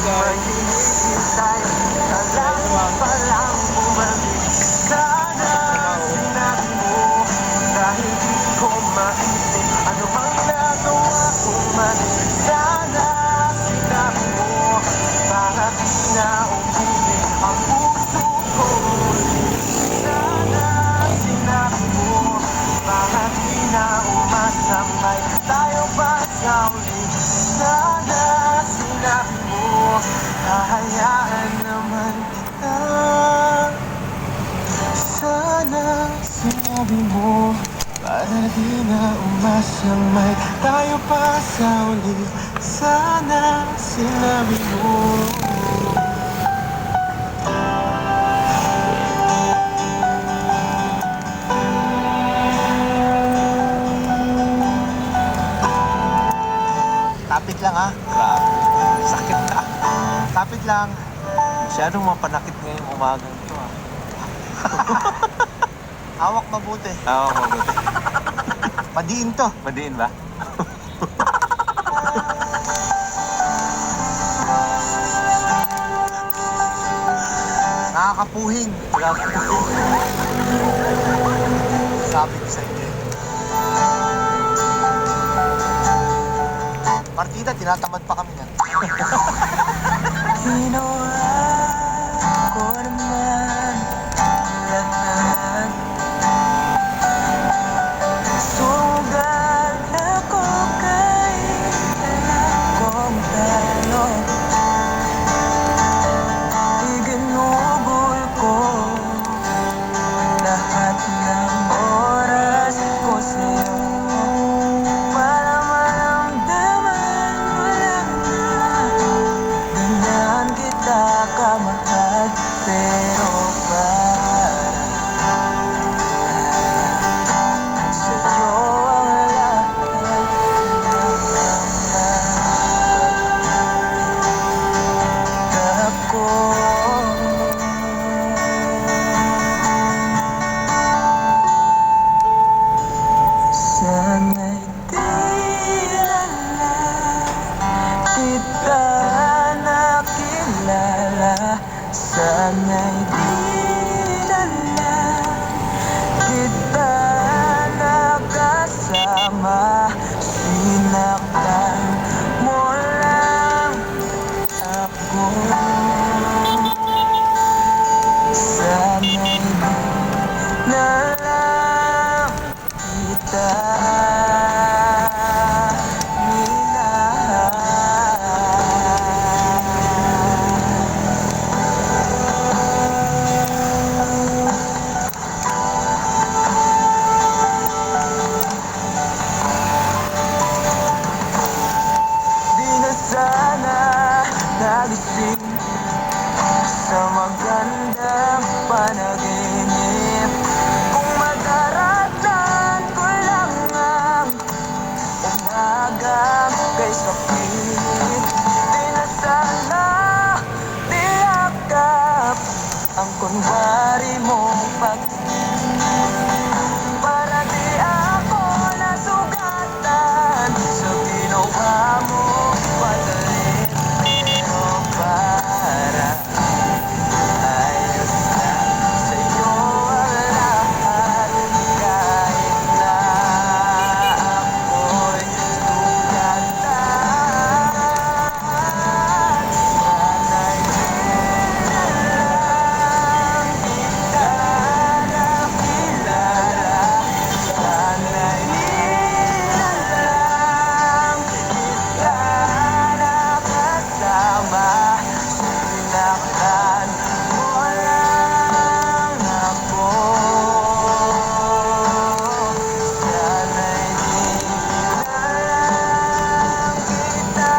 Maghihintay ka lang palang bumalik. Sana sinabi mo dahil di ko maisip ano mang nagawa kong mali. Sana sinabi mo para di na umuwi ang puso ko. Sana sinabi mo para di na umasamay tayo pa sa uli. Sana sinabi mo hahayaan naman kita. Sana sinabi mo para di na umasamay tayo pa sa uli. Sana sinabi mo. Tapit lang ha. Grabe. Sakit na. Tapit lang. Masyadong mapanakit ngayong umagang ito ha. Hawak mabuti. Hawak mabuti. Madiin to. Madiin ba? Nakakapuhing. Sabi ko sa inyo. Partida, tinatamad pa kami yan. Ginawa ko naman lahat. Sugal ako kahit alam kong talo. Iginugol ko lahat ng oras ko sa'yo. Para maramdaman mo lang na ganyan kita kamahal. Pero para sa'yo ang lahat ng ako. Sana'y di kita nakilala. Sana'y di kita nakasama. Sinaktan mo lang ako. Sana'y di na lang kita minahal. Di na sana nagising sa magandang panaginip. Kung madaratan ko lang ang umaga kay sakit. Di na sana niyakap ang kunwari mong para di ako nasugatan sa ginawa mo padalit. Pero para ayos na sa'yo ang lahat. Kahit na ako'y sugatan. Sana'y di na lang kita nakilala. Sana'y di na lang kita nakasama. Sinaktan mo lang ako. Sana'y di na lang kita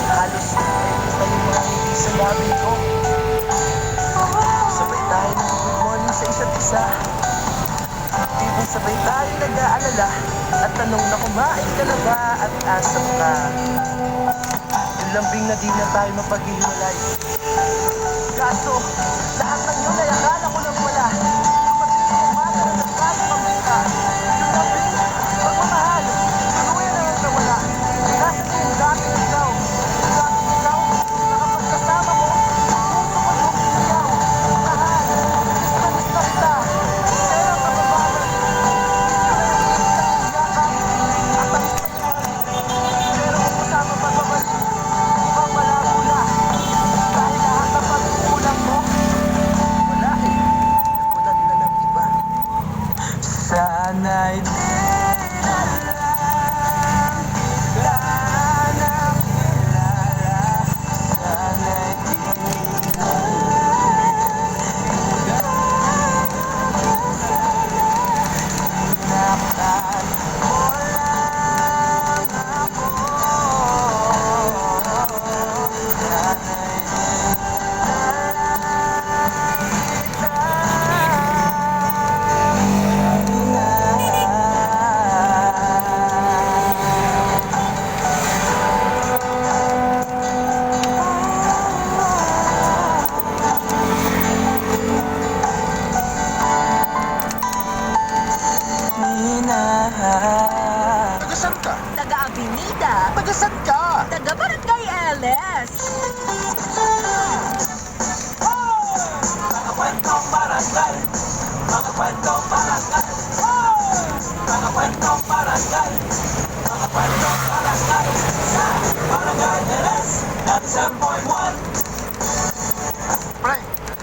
halos na pa yung mga ngiti sa labi ko. Sabay tayo ng good morning sa isa't isa. Tibong sabay tayo nag-aalala at tanong na kumain ka na ba at asam ka. Yung lambing na di na tayo mapaghihiwalay. Kaso, lahat ng yun ay akala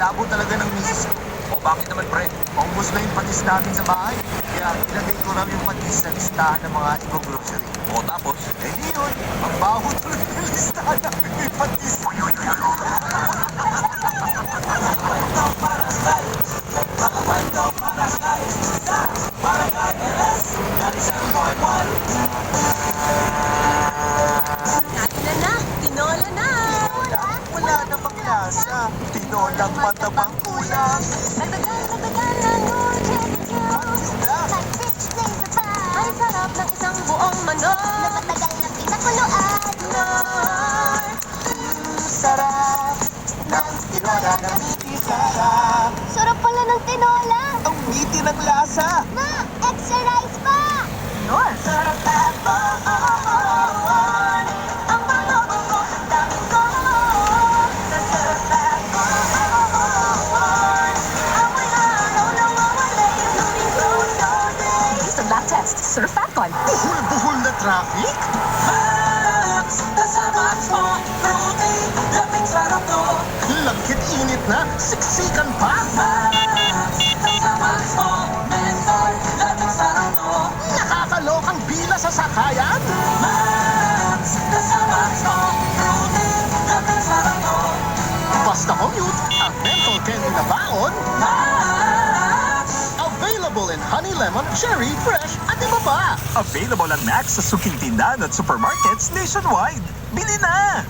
Labo talaga ng misis ko. O bakit naman pre? Paubos na yung patis namin sa bahay. Kaya ilagay ko lang yung patis sa listahan ng mga eco-grocery. O tapos? Eh di yun, ang baho tuloy ng listahan namin yung patis. Kain na, tinola na! Wala namang lasa. Tinolang matabang kulang. Nagdagan na ngunit Wala. Ang sarap ng isang buong manok na matagal na pinakuluan. Sarap ng tinola na sarap. Sarap pala ng tinola! Ang miti ng lasa. Ma, extra rice pa! Yun. Sarap at baon. Ang maloko ko, ang dami ko. Sa sarap at baon. Amoy araw na mawala yung luming photo day. Based on lab test, Surf Fatcon. Buhol-buhol na traffic? Max, kasama mo, protein, labing sarap to. Lagkit init na, siksikan pa. Max, kasama mo, menthol, labing sarap to. Nakakalokang bila sa sakayan. Max, kasama mo, protein, labing sarap to. Basta commute, ang menthol candy na baon. Max, Available in honey lemon, cherry, fresh, at iba pa. Available ang Max sa suking tindahan at supermarkets nationwide. Bili na!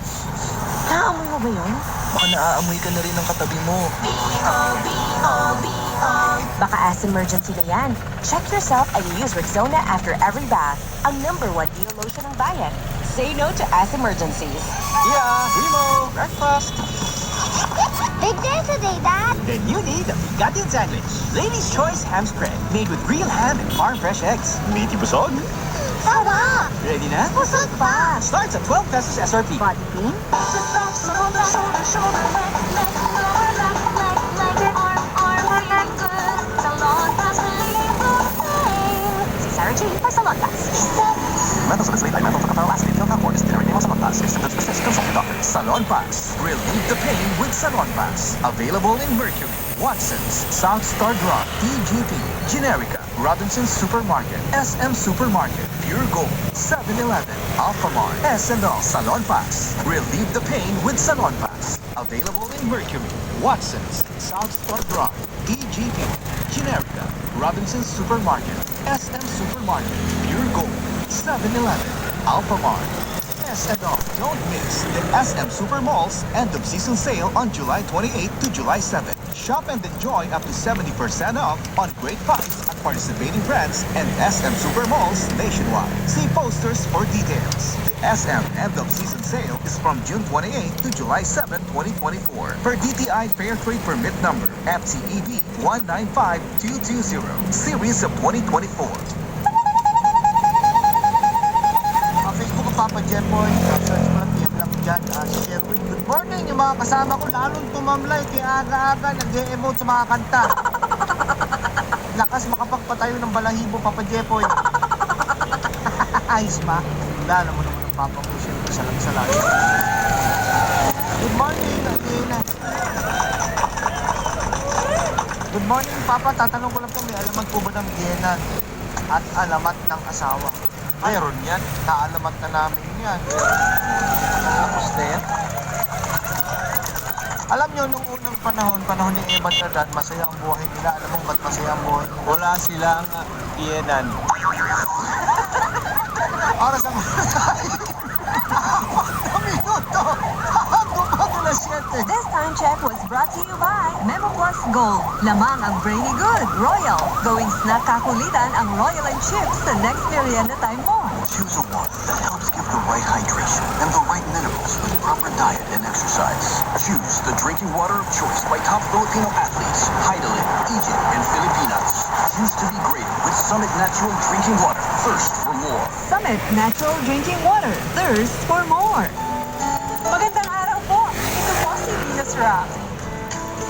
naamoy mo ba yun? Baka naaamoy ka na rin ng katabi mo. Baka as emergency na yan. Check yourself and use Rexona after every bath. Ang #1 Neo lotion ng bayan. Say no to as emergencies. Yeah, Remo, breakfast. Big day today, Dad. Then you need a Bigatin sandwich. Ladies' Choice ham spread. Made with real ham and farm fresh eggs. Meaty busog. Sarap! Ready na? Busog pa! Starts at 12 pesos SRP. Body cream? Si Sarah Jane para Salon Pass. Mental salicylate ay mental sa acid. Don't have is generic name of Salon Pass. If symptoms persist, consult your doctor. Salon Pass. Relieve the pain with Salon Pass. Available in Mercury, Watson's, South Star Drug, TGP, Generica, Robinson's Supermarket, SM Supermarket, Pure Gold, 7-Eleven, Alphamart, S&O. Salon Pass. Relieve the pain with Salon Pass. Available in Mercury, Watson's, South Star Drug, TGP, Generica, Robinson's Supermarket, SM Supermarket, Pure Gold, 7-Eleven, Alphamart, S&O. Don't miss the SM Super Malls end of season sale on July 28 to July 7. Shop and enjoy up to 70% off on great finds at participating brands and SM Super Malls nationwide. See posters for details. The SM end of season sale is from June 28 to July 7, 2024. Per DTI Fair Trade Permit number FTEB 195220, series of 2024. Facebook ang Papa Jepoy. Search mo lang, PM lang dyan. Si Sherwin. Good morning. Yung mga kasama ko lalong tumamlay. Kaya aga-aga nag-e-emote sa mga kanta. Lakas makapagpatayo ng balahibo, Papa Jepoy. Ayos ba? Wala naman naman ang Papa ko. Siyempre, salam-salam. Good morning, Adina. Good morning, Papa. Tatanong ko lang po, may alamat po ba ng biyenan at alamat ng asawa? Mayroon yan. Naalamat na namin yan. Tapos na yan. Alam nyo, nung unang panahon ni Eva at Adan, masaya ang buhay nila. Alam mo ba't masaya ang buhay nila? Wala silang biyenan. Oras ang mga tayo. 4 minuto. Bago na 7. This time check was brought to you by Memo Plus Gold. Lamang ang brainy good. Royal. Going snack kakulitan ang Royal and Chips sa next merienda time mo. Choose a water that helps give the right hydration and the right minerals with proper diet and exercise. Choose the drinking water of choice by top Filipino athletes, Heidelin, Egypt, and Filipinas. Choose to be great with Summit Natural Drinking Water. Thirst for more. Summit Natural Drinking Water. Thirst for more. Magandang araw po. Ito po si Venus Rock.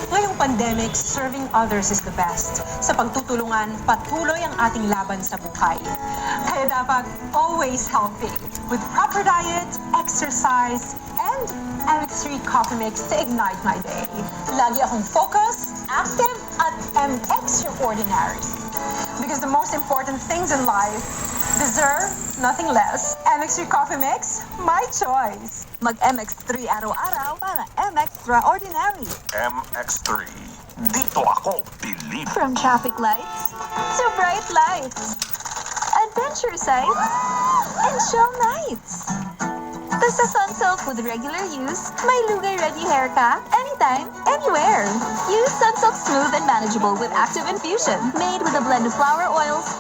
Ngayong pandemic, serving others is the best. Sa pagtutulungan, patuloy ang ating laban sa buhay. Kaya dapat always healthy with proper diet, exercise, and MX3 coffee mix to ignite my day. Lagi akong focused, active, at extraordinary. Because the most important things in life deserve nothing less. MX3 coffee mix, my choice. Mag MX3 araw-araw para MX-traordinary. MX3. Dito ako, believe. From traffic lights to bright lights, adventure sites, and show nights. Basta Sunsilk with regular use, may lugay-ready hair ka anytime, anywhere. Use Sunsilk Smooth and Manageable with active infusion, made with a blend of flower oils,